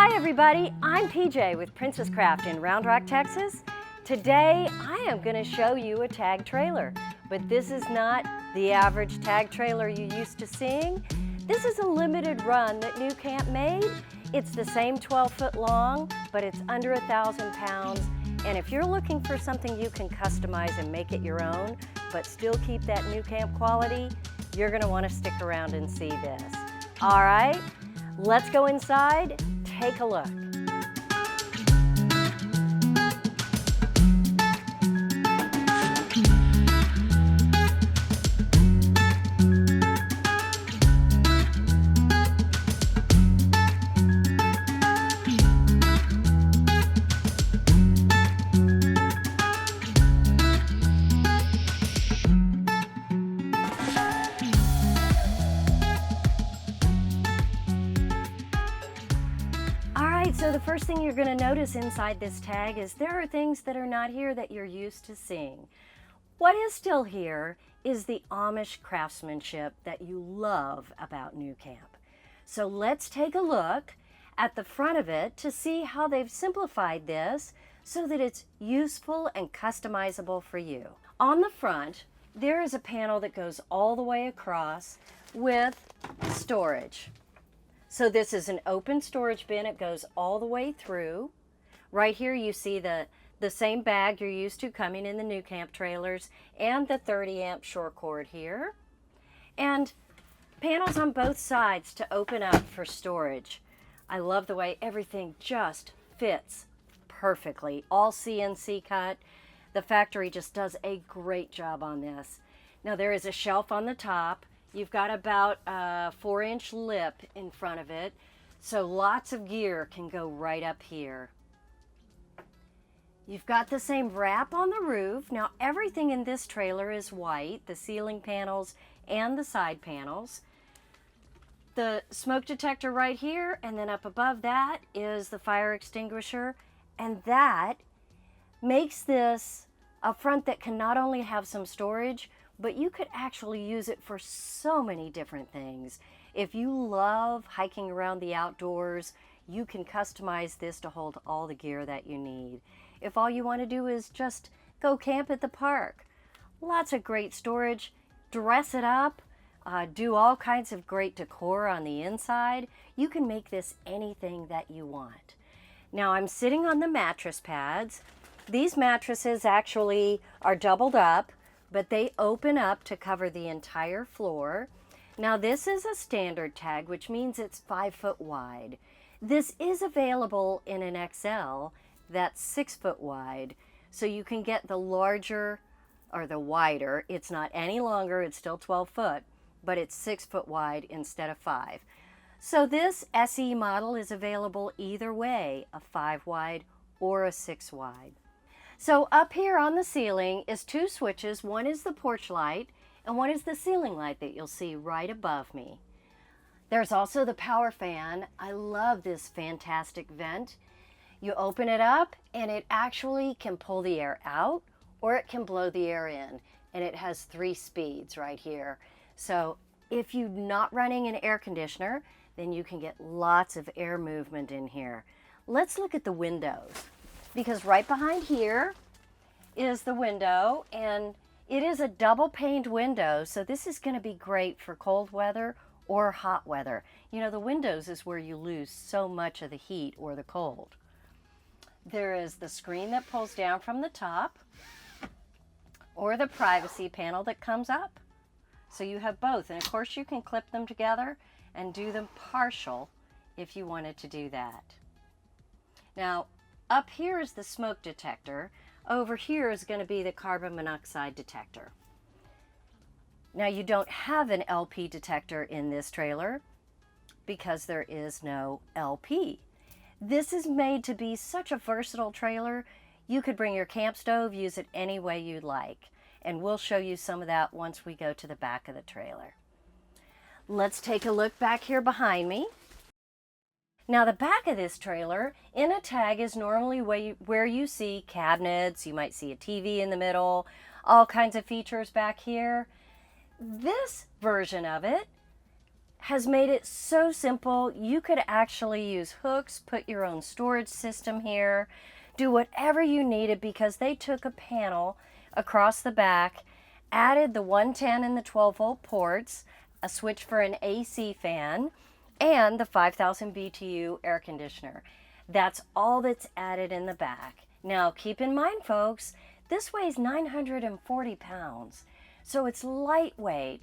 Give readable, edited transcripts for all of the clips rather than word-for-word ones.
Hi everybody, I'm PJ with Princess Craft in Round Rock, Texas. Today I am going to show you a tag trailer, but this is not the average tag trailer you used to seeing. This is a limited run that nüCamp made. It's the same 12-foot long, but it's under 1,000 pounds. And if you're looking for something you can customize and make it your own, but still keep that nüCamp quality, you're going to want to stick around and see this. All right, let's go inside. Take a look. So the first thing you're going to notice inside this tag is there are things that are not here that you're used to seeing. What is still here is the Amish craftsmanship that you love about nüCamp. So let's take a look at the front of it to see how they've simplified this so that it's useful and customizable for you. On the front, there is a panel that goes all the way across with storage. So this is an open storage bin. It goes all the way through. Right here you see the same bag you're used to coming in the nüCamp trailers and the 30 amp short cord here. And panels on both sides to open up for storage. I love the way everything just fits perfectly. All CNC cut. The factory just does a great job on this. Now there is a shelf on the top. You've got about a 4-inch lip in front of it, so lots of gear can go right up here. You've got the same wrap on the roof. Now everything in this trailer is white, the ceiling panels and the side panels. The smoke detector right here, and then up above that is the fire extinguisher, and that makes this a front that can not only have some storage, but you could actually use it for so many different things. If you love hiking around the outdoors, you can customize this to hold all the gear that you need. If all you want to do is just go camp at the park, lots of great storage, dress it up, do all kinds of great decor on the inside. You can make this anything that you want. Now I'm sitting on the mattress pads. These mattresses actually are doubled up, but they open up to cover the entire floor. Now this is a standard tag, which means it's 5 foot wide. This is available in an XL that's 6 foot wide, so you can get the larger or the wider. It's not any longer, it's still 12 foot, but it's 6 foot wide instead of 5. So this SE model is available either way, a 5 wide or a 6 wide. So up here on the ceiling is 2 switches. One is the porch light and one is the ceiling light that you'll see right above me. There's also the power fan. I love this fantastic vent. You open it up and it actually can pull the air out or it can blow the air in, and it has 3 speeds right here. So if you're not running an air conditioner, then you can get lots of air movement in here. Let's look at the windows, because right behind here is the window, and it is a double paned window, so this is going to be great for cold weather or hot weather. You know, the windows is where you lose so much of the heat or the cold. There is the screen that pulls down from the top, or the privacy panel that comes up. So you have both, and of course you can clip them together and do them partial if you wanted to do that. Now, up here is the smoke detector. Over here is going to be the carbon monoxide detector. Now you don't have an LP detector in this trailer because there is no LP. This is made to be such a versatile trailer. You could bring your camp stove, use it any way you'd like. And we'll show you some of that once we go to the back of the trailer. Let's take a look back here behind me. Now the back of this trailer in a tag is normally where you see cabinets, you might see a TV in the middle, all kinds of features back here. This version of it has made it so simple. You could actually use hooks, put your own storage system here, do whatever you needed, because they took a panel across the back, added the 110 and the 12-volt ports, a switch for an AC fan, and the 5,000 BTU air conditioner. That's all that's added in the back. Now keep in mind, folks, this weighs 940 pounds, so it's lightweight,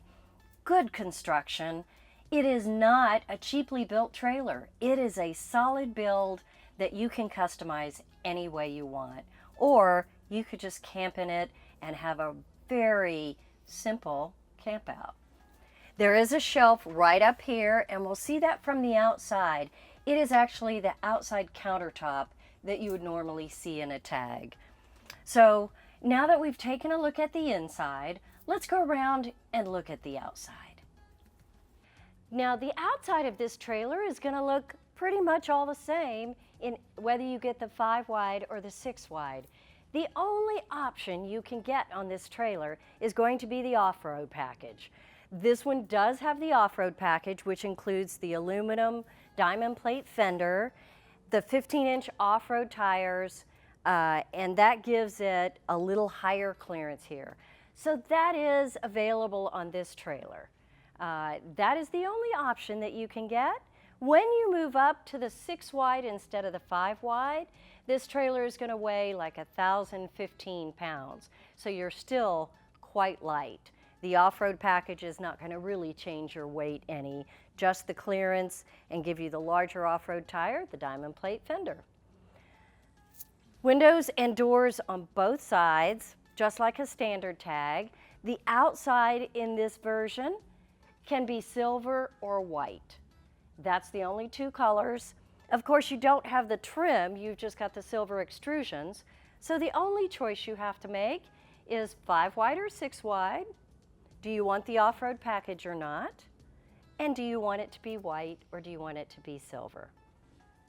good construction. It is not a cheaply built trailer. It is a solid build that you can customize any way you want. Or you could just camp in it and have a very simple camp out. There is a shelf right up here, and we'll see that from the outside. It is actually the outside countertop that you would normally see in a tag. So now that we've taken a look at the inside, let's go around and look at the outside. Now the outside of this trailer is going to look pretty much all the same in whether you get the 5 wide or the 6 wide. The only option you can get on this trailer is going to be the off-road package. This one does have the off-road package, which includes the aluminum diamond plate fender, the 15-inch off-road tires, and that gives it a little higher clearance here. So that is available on this trailer. That is the only option that you can get. When you move up to the 6 wide instead of the 5 wide, this trailer is going to weigh like 1,015 pounds. So you're still quite light. The off-road package is not going to really change your weight any, just the clearance, and give you the larger off-road tire, the diamond plate fender. Windows and doors on both sides, just like a standard tag. The outside in this version can be silver or white. That's the only 2 colors. Of course, you don't have the trim, you've just got the silver extrusions. So the only choice you have to make is 5 wide or 6 wide. Do you want the off-road package or not? And do you want it to be white or do you want it to be silver?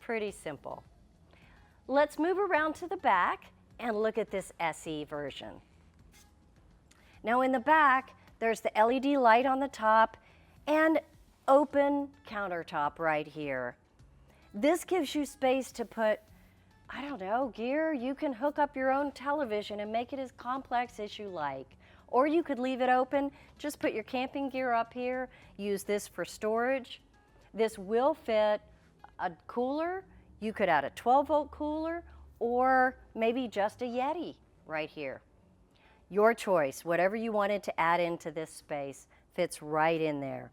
Pretty simple. Let's move around to the back and look at this SE version. Now in the back, there's the LED light on the top and open countertop right here. This gives you space to put, I don't know, gear. You can hook up your own television and make it as complex as you like. Or you could leave it open, just put your camping gear up here, use this for storage. This will fit a cooler. You could add a 12-volt cooler or maybe just a Yeti right here. Your choice, whatever you wanted to add into this space fits right in there.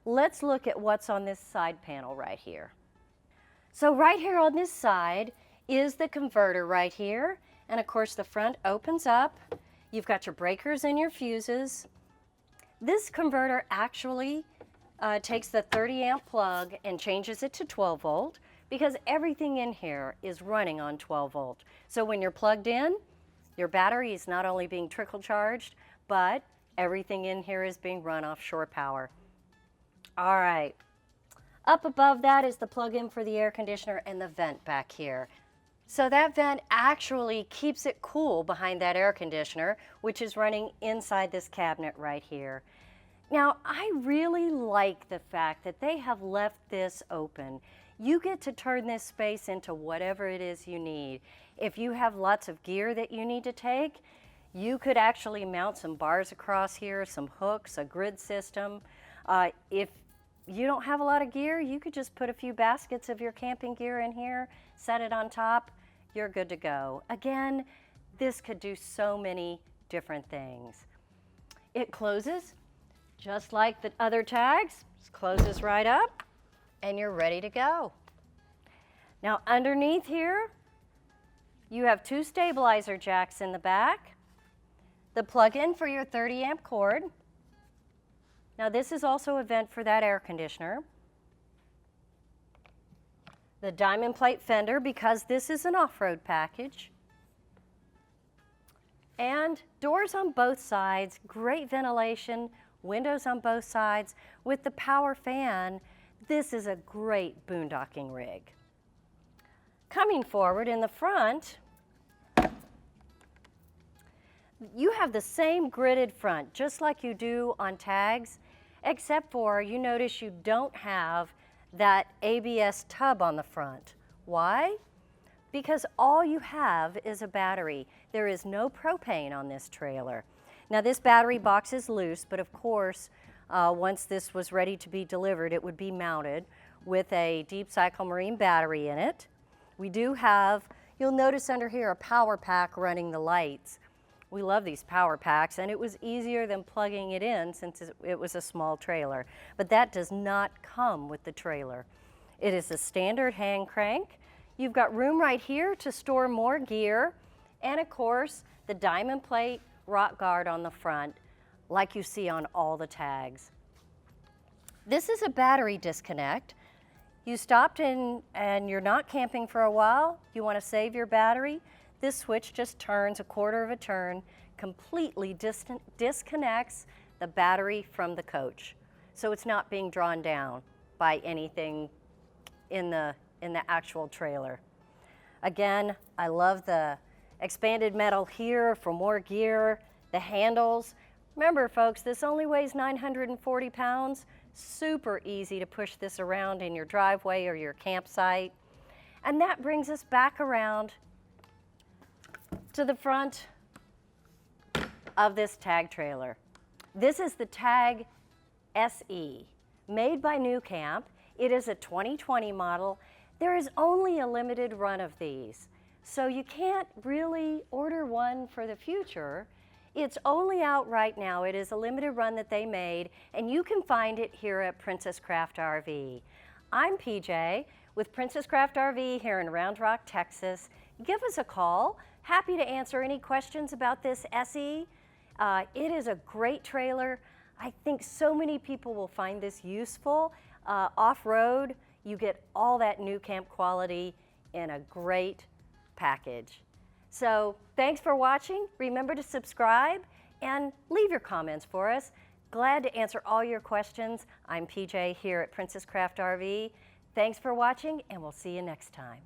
Let's look at what's on this side panel right here. So right here on this side is the converter right here. And of course the front opens up. You've got your breakers and your fuses. This converter actually takes the 30 amp plug and changes it to 12 volt because everything in here is running on 12 volt. So when you're plugged in, your battery is not only being trickle charged, but everything in here is being run off shore power. All right, up above that is the plug-in for the air conditioner and the vent back here. So that vent actually keeps it cool behind that air conditioner, which is running inside this cabinet right here. Now, I really like the fact that they have left this open. You get to turn this space into whatever it is you need. If you have lots of gear that you need to take, you could actually mount some bars across here, some hooks, a grid system. If you don't have a lot of gear, you could just put a few baskets of your camping gear in here, set it on top, you're good to go. Again, this could do so many different things. It closes just like the other tags. Just closes right up and you're ready to go. Now underneath here, you have 2 stabilizer jacks in the back, the plug-in for your 30 amp cord. Now this is also a vent for that air conditioner. The diamond plate fender, because this is an off-road package. And doors on both sides, great ventilation, windows on both sides. With the power fan, this is a great boondocking rig. Coming forward in the front, you have the same gridded front, just like you do on tags. except for you notice you don't have that ABS tub on the front. Why? Because all you have is a battery. There is no propane on this trailer. Now this battery box is loose, but of course, once this was ready to be delivered, it would be mounted with a deep cycle marine battery in it. We do have, you'll notice under here, a power pack running the lights. We love these power packs, and it was easier than plugging it in since it was a small trailer. But that does not come with the trailer. It is a standard hand crank. You've got room right here to store more gear, and of course, the diamond plate rock guard on the front, like you see on all the tags. This is a battery disconnect. You stopped in and you're not camping for a while, you want to save your battery, this switch just turns a quarter of a turn, completely disconnects the battery from the coach. So it's not being drawn down by anything in the actual trailer. Again, I love the expanded metal here for more gear, the handles. Remember folks, this only weighs 940 pounds. Super easy to push this around in your driveway or your campsite. And that brings us back around to the front of this tag trailer. This is the Tag SE, made by nüCamp. It is a 2020 model. There is only a limited run of these, so you can't really order one for the future. It's only out right now. It is a limited run that they made, and you can find it here at Princess Craft RV. I'm PJ with Princess Craft RV here in Round Rock, Texas. Give us a call. Happy to answer any questions about this SE. It is a great trailer. I think so many people will find this useful. Off-road, you get all that nüCamp quality in a great package. So thanks for watching. Remember to subscribe and leave your comments for us. Glad to answer all your questions. I'm PJ here at Princess Craft RV. Thanks for watching, and we'll see you next time.